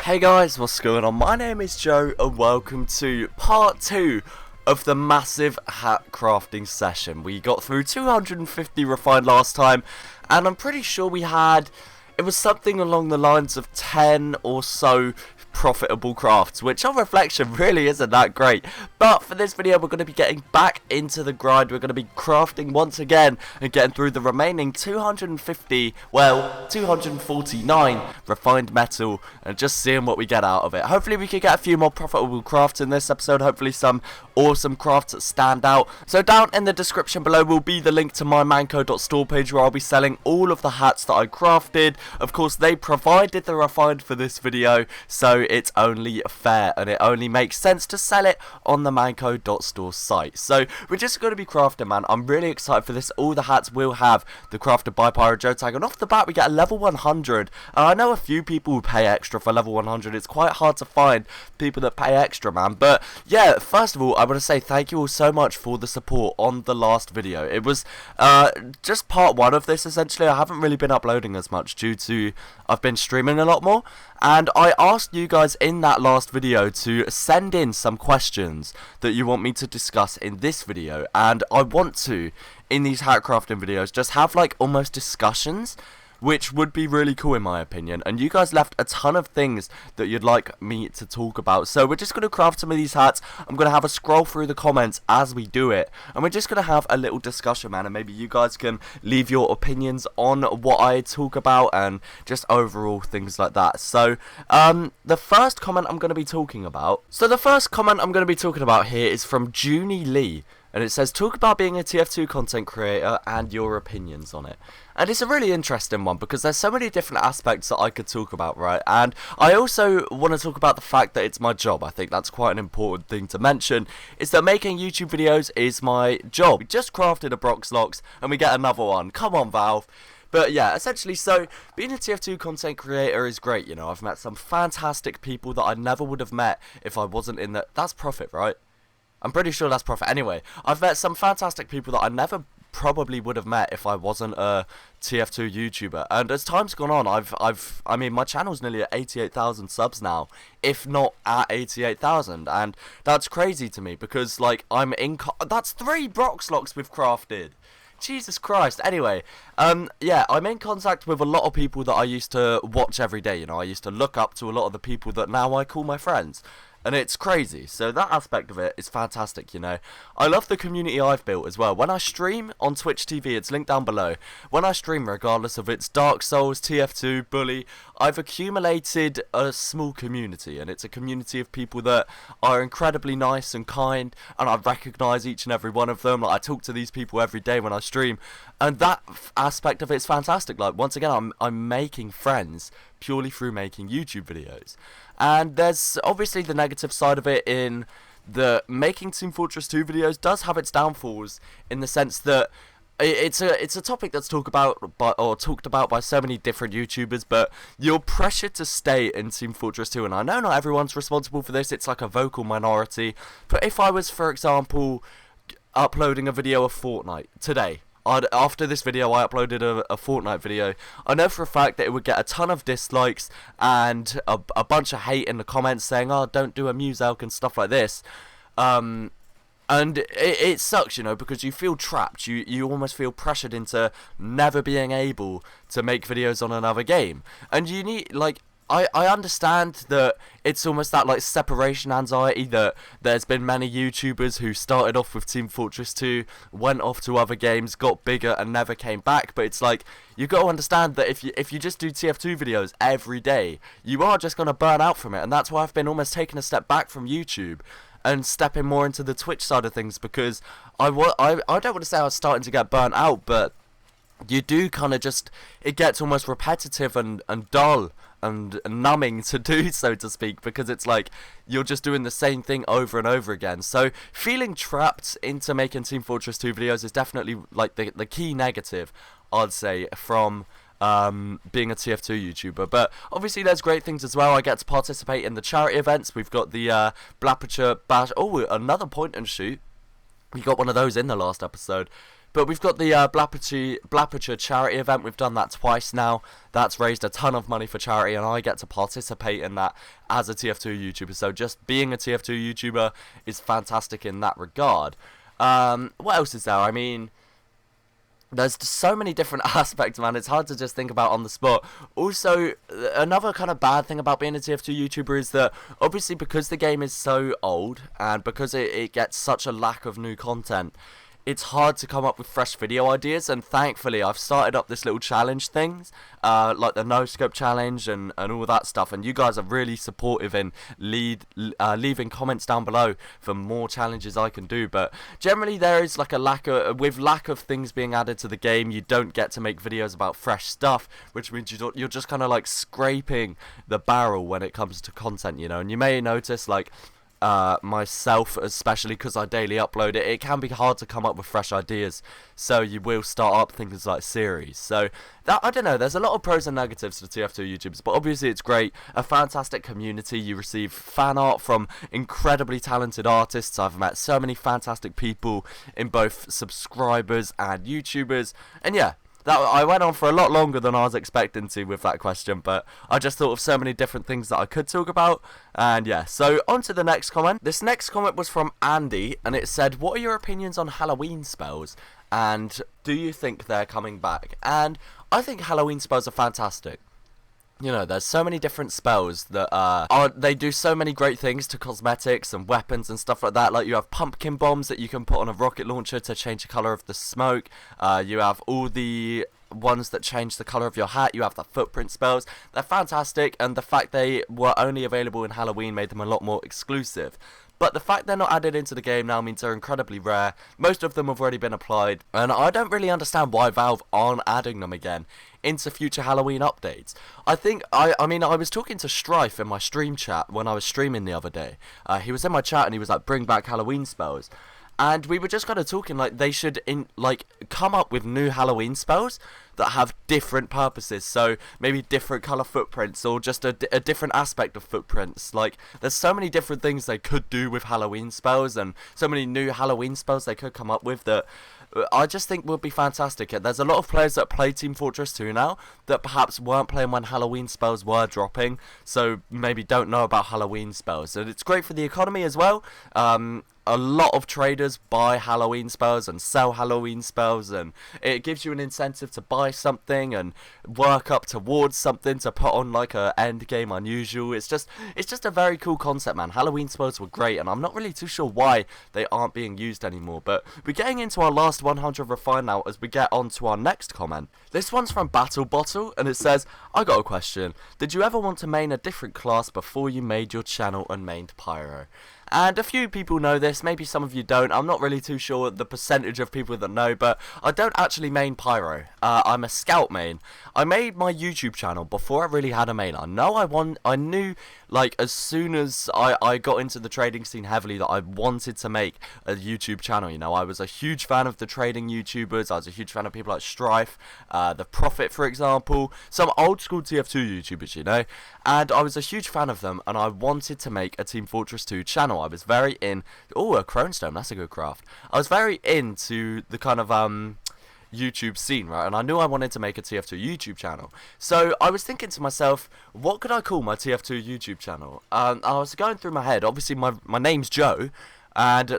Hey guys, what's going on? My name is Joe and welcome to part 2 of the massive hat crafting session. We got through 250 refined last time and I'm pretty sure it was something along the lines of 10 or so profitable crafts, which on reflection really isn't that great. But for this video we're going to be getting back into the grind. We're going to be crafting once again and getting through the remaining 249 refined metal and just seeing what we get out of it. Hopefully we can get a few more profitable crafts in this episode, hopefully some awesome crafts that stand out. So down in the description below will be the link to my manco.store page where I'll be selling all of the hats that I crafted. Of course they provided the refined for this video, so it's only fair and it only makes sense to sell it on the manco.store site. So we're just going to be crafting, man. I'm really excited for this. All the hats will have the crafted by PyroJoe tag, and off the bat we get a level 100. I know a few people who pay extra for level 100. It's quite hard to find people that pay extra, man. But yeah, first of all I want to say thank you all so much for the support on the last video. It was just part 1 of this essentially. I haven't really been uploading as much due to I've been streaming a lot more, and I asked you guys in that last video to send in some questions that you want me to discuss in this video, and I want to, in these hat crafting videos, just have like almost discussions, which would be really cool in my opinion. And you guys left a ton of things that you'd like me to talk about, so we're just going to craft some of these hats. I'm going to have a scroll through the comments as we do it, and we're just going to have a little discussion, man, and maybe you guys can leave your opinions on what I talk about and just overall things like that. So the first comment I'm going to be talking about here is from Junie Lee. And it says, talk about being a TF2 content creator and your opinions on it. And it's a really interesting one because there's so many different aspects that I could talk about, right? And I also want to talk about the fact that it's my job. I think that's quite an important thing to mention, is that making YouTube videos is my job. We just crafted a Broxlox and we get another one. Come on, Valve. But yeah, essentially, so being a TF2 content creator is great, you know. I've met some fantastic people that I never would have met if I wasn't in the... That's profit, right? I'm pretty sure that's profit. Anyway, I've met some fantastic people that I never probably would have met if I wasn't a TF2 YouTuber. And as time's gone on, I mean, my channel's nearly at 88,000 subs now, if not at 88,000. And that's crazy to me because, like, that's 3 Broxlocks we've crafted. Jesus Christ. Anyway, yeah, I'm in contact with a lot of people that I used to watch every day, you know. I used to look up to a lot of the people that now I call my friends. And it's crazy, so that aspect of it is fantastic, you know. I love the community I've built as well. When I stream on Twitch TV, it's linked down below. When I stream, regardless of it's Dark Souls, TF2, Bully, I've accumulated a small community. And it's a community of people that are incredibly nice and kind. And I recognise each and every one of them. Like, I talk to these people every day when I stream. And that aspect of it is fantastic. Like, once again, I'm making friends purely through making YouTube videos. And there's obviously the negative side of it in the making Team Fortress 2 videos does have its downfalls, in the sense that it's a topic that's talked about by so many different YouTubers, but you're pressured to stay in Team Fortress 2, and I know not everyone's responsible for this, it's like a vocal minority, but if I was, for example, uploading a video of Fortnite today, after this video I uploaded a Fortnite video, I know for a fact that it would get a ton of dislikes and a bunch of hate in the comments saying, oh, don't do a Muselk and stuff like this. And it sucks, you know, because you feel trapped. You almost feel pressured into never being able to make videos on another game. And you need, like, I understand that it's almost that, like, separation anxiety, that there's been many YouTubers who started off with Team Fortress 2, went off to other games, got bigger and never came back. But it's like, you got to understand that if you just do TF2 videos every day, you are just going to burn out from it. And that's why I've been almost taking a step back from YouTube and stepping more into the Twitch side of things, because I don't want to say I was starting to get burnt out, but you do kind of just, it gets almost repetitive and dull and numbing to do, so to speak, because it's like you're just doing the same thing over and over again. So feeling trapped into making Team Fortress 2 videos is definitely like the key negative, I'd say, from being a TF2 YouTuber. But obviously there's great things as well. I get to participate in the charity events. We've got the Blapature Bash. Oh, another point and shoot. We got one of those in the last episode. But we've got the Blapature charity event. We've done that twice now. That's raised a ton of money for charity, and I get to participate in that as a TF2 YouTuber. So just being a TF2 YouTuber is fantastic in that regard. What else is there? I mean, there's so many different aspects, man. It's hard to just think about on the spot. Also, another kind of bad thing about being a TF2 YouTuber is that, obviously, because the game is so old, and because it gets such a lack of new content, it's hard to come up with fresh video ideas. And thankfully I've started up this little challenge things, like the no scope challenge and all that stuff, and you guys are really supportive in leaving comments down below for more challenges I can do. But generally there is like a lack of things being added to the game. You don't get to make videos about fresh stuff, which means you're just kind of like scraping the barrel when it comes to content, you know. And you may notice, like, myself, especially because I daily upload it can be hard to come up with fresh ideas, so you will start up things like series. So that, I don't know, there's a lot of pros and negatives to TF2 YouTubers, but obviously it's great, a fantastic community. You receive fan art from incredibly talented artists. I've met so many fantastic people in both subscribers and YouTubers, and yeah, I went on for a lot longer than I was expecting to with that question, but I just thought of so many different things that I could talk about. And yeah, so on to the next comment. This next comment was from Andy, and it said, what are your opinions on Halloween spells, and do you think they're coming back? And I think Halloween spells are fantastic. You know, there's so many different spells that they do so many great things to cosmetics and weapons and stuff like that. Like, you have pumpkin bombs that you can put on a rocket launcher to change the colour of the smoke. You have all the ones that change the colour of your hat. You have the footprint spells. They're fantastic, and the fact they were only available in Halloween made them a lot more exclusive. But the fact they're not added into the game now means they're incredibly rare. Most of them have already been applied, and I don't really understand why Valve aren't adding them again into future Halloween updates. I think, I mean, I was talking to Strife in my stream chat when I was streaming the other day. He was in my chat and he was like, bring back Halloween spells. And we were just kind of talking like they should come up with new Halloween spells that have different purposes. So maybe different color footprints, or just a different aspect of footprints. Like, there's so many different things they could do with Halloween spells, and so many new Halloween spells they could come up with that I just think would be fantastic. There's a lot of players that play Team Fortress 2 now that perhaps weren't playing when Halloween spells were dropping, so maybe don't know about Halloween spells. And it's great for the economy as well. A lot of traders buy Halloween spells and sell Halloween spells, and it gives you an incentive to buy something and work up towards something to put on like a end game unusual. It's just a very cool concept, man. Halloween spells were great, and I'm not really too sure why they aren't being used anymore. But we're getting into our last 100 refine now as we get on to our next comment. This one's from Battle Bottle, and it says, I got a question. Did you ever want to main a different class before you made your channel and mained Pyro? And a few people know this, maybe some of you don't. I'm not really too sure the percentage of people that know, but I don't actually main Pyro. I'm a scout main. I made my YouTube channel before I really had a main. I knew, like, as soon as I got into the trading scene heavily, that I wanted to make a YouTube channel. You know, I was a huge fan of the trading YouTubers. I was a huge fan of people like Strife, The Prophet, for example, some old school TF2 YouTubers, you know. And I was a huge fan of them, and I wanted to make a Team Fortress 2 channel. I was very in... Oh, a Cronestone, that's a good craft. I was very into the kind of YouTube scene, right? And I knew I wanted to make a TF2 YouTube channel. So I was thinking to myself, what could I call my TF2 YouTube channel? I was going through my head. Obviously, my name's Joe, and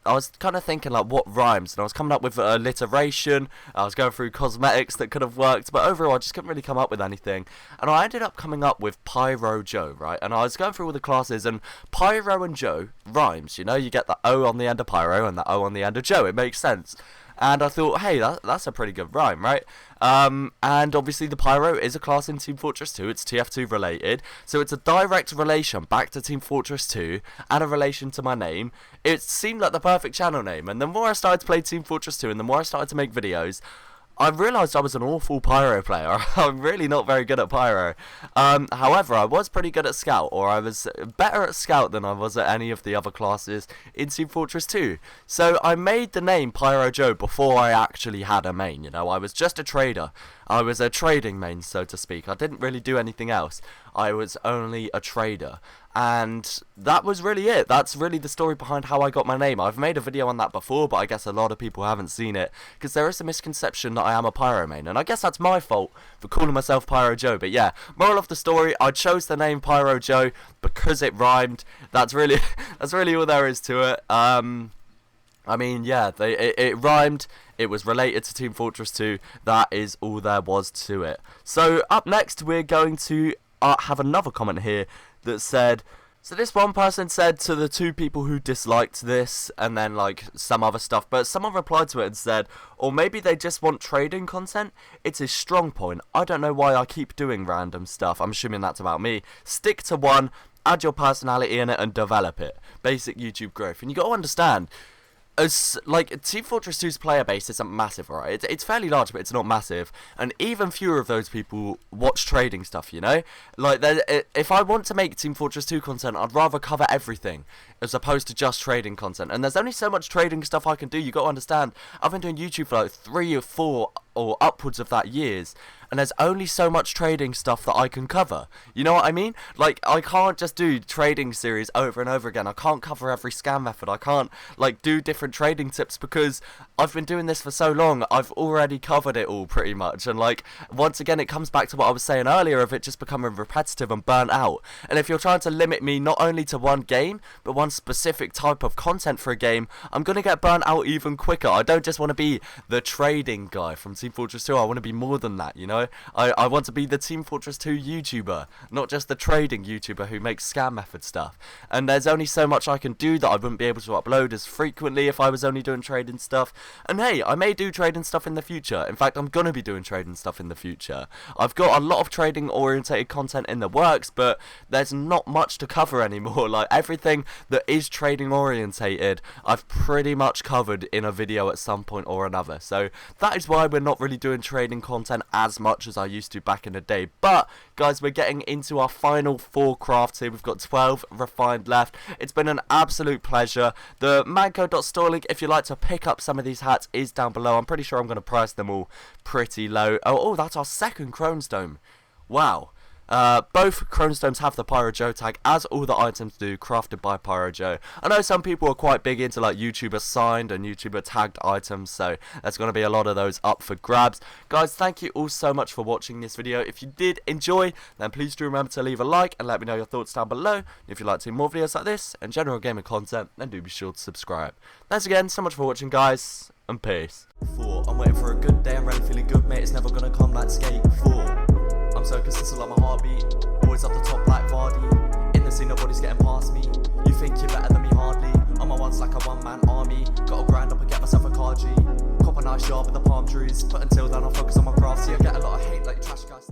I was kind of thinking like what rhymes, and I was coming up with alliteration. I was going through cosmetics that could have worked, but overall I just couldn't really come up with anything. And I ended up coming up with PyroJoe, right? And I was going through all the classes, and Pyro and Joe rhymes. You know, you get the O on the end of Pyro and the O on the end of Joe. It makes sense. And I thought, hey, that's a pretty good rhyme, right? And obviously the Pyro is a class in Team Fortress 2. It's TF2 related. So it's a direct relation back to Team Fortress 2 and a relation to my name. It seemed like the perfect channel name. And the more I started to play Team Fortress 2 and the more I started to make videos, I realised I was an awful Pyro player. I'm really not very good at Pyro. However, I was pretty good at Scout, or I was better at Scout than I was at any of the other classes in Team Fortress 2. So I made the name PyroJoe before I actually had a main, you know. I was just a trader. I was a trading main, so to speak. I didn't really do anything else. I was only a trader. And that was really it. That's really the story behind how I got my name. I've made a video on that before, but I guess a lot of people haven't seen it, because there is a misconception that I am a pyro main, and I guess that's my fault for calling myself PyroJoe. But yeah, moral of the story, I chose the name PyroJoe because it rhymed. That's really all there is to it. I mean, yeah, it rhymed. It was related to Team Fortress 2. That is all there was to it. So up next, we're going to have another comment here that said, so this one person said to the 2 people who disliked this, and then like some other stuff, but someone replied to it and said, or maybe they just want trading content. It's his strong point. I don't know why I keep doing random stuff. I'm assuming that's about me. Stick to one, add your personality in it, and develop it. Basic YouTube growth. And you got to understand, as like Team Fortress 2's player base isn't massive, right? It's fairly large, but it's not massive, and even fewer of those people watch trading stuff, you know? Like, if I want to make Team Fortress 2 content, I'd rather cover everything as opposed to just trading content, and there's only so much trading stuff I can do. You got to understand, I've been doing YouTube for like 3 or 4 or upwards of that years, and there's only so much trading stuff that I can cover. You know what I mean? Like, I can't just do trading series over and over again. I can't cover every scam method. I can't, like, do different trading tips because I've been doing this for so long. I've already covered it all pretty much. And, like, once again, it comes back to what I was saying earlier of it just becoming repetitive and burnt out. And if you're trying to limit me not only to one game, but one specific type of content for a game, I'm going to get burnt out even quicker. I don't just want to be the trading guy from Team Fortress 2. I want to be more than that, you know? I want to be the Team Fortress 2 YouTuber, not just the trading YouTuber who makes scam method stuff. And there's only so much I can do that I wouldn't be able to upload as frequently if I was only doing trading stuff. And hey, I may do trading stuff in the future. In fact, I'm going to be doing trading stuff in the future. I've got a lot of trading orientated content in the works, but there's not much to cover anymore. Like, everything that is trading orientated, I've pretty much covered in a video at some point or another. So that is why we're not really doing trading content as much as I used to back in the day. But guys, we're getting into our final 4 crafts here. We've got 12 refined left. It's been an absolute pleasure. The manco.store link, if you'd like to pick up some of these hats, is down below. I'm pretty sure I'm going to price them all pretty low. Oh, that's our second Chronestone. Wow. Both Chronestones have the PyroJoe tag, as all the items do, crafted by PyroJoe. I know some people are quite big into like YouTuber signed and YouTuber tagged items, so there's going to be a lot of those up for grabs. Guys, thank you all so much for watching this video. If you did enjoy, then please do remember to leave a like and let me know your thoughts down below. If you'd like to see more videos like this and general gaming content, then do be sure to subscribe. Thanks again so much for watching, guys, and peace. 4. I'm waiting for a good day, I'm really feeling good, mate. It's never gonna come like skate. 4. I'm so consistent like my heartbeat, always up the top like Vardy. In the scene, nobody's getting past me. You think you're better than me, hardly. I'm a once like a one-man army. Gotta grind up and get myself a car G. Cop a nice job with the palm trees, but until then I'll focus on my craft. See, I get a lot of hate like trash guys.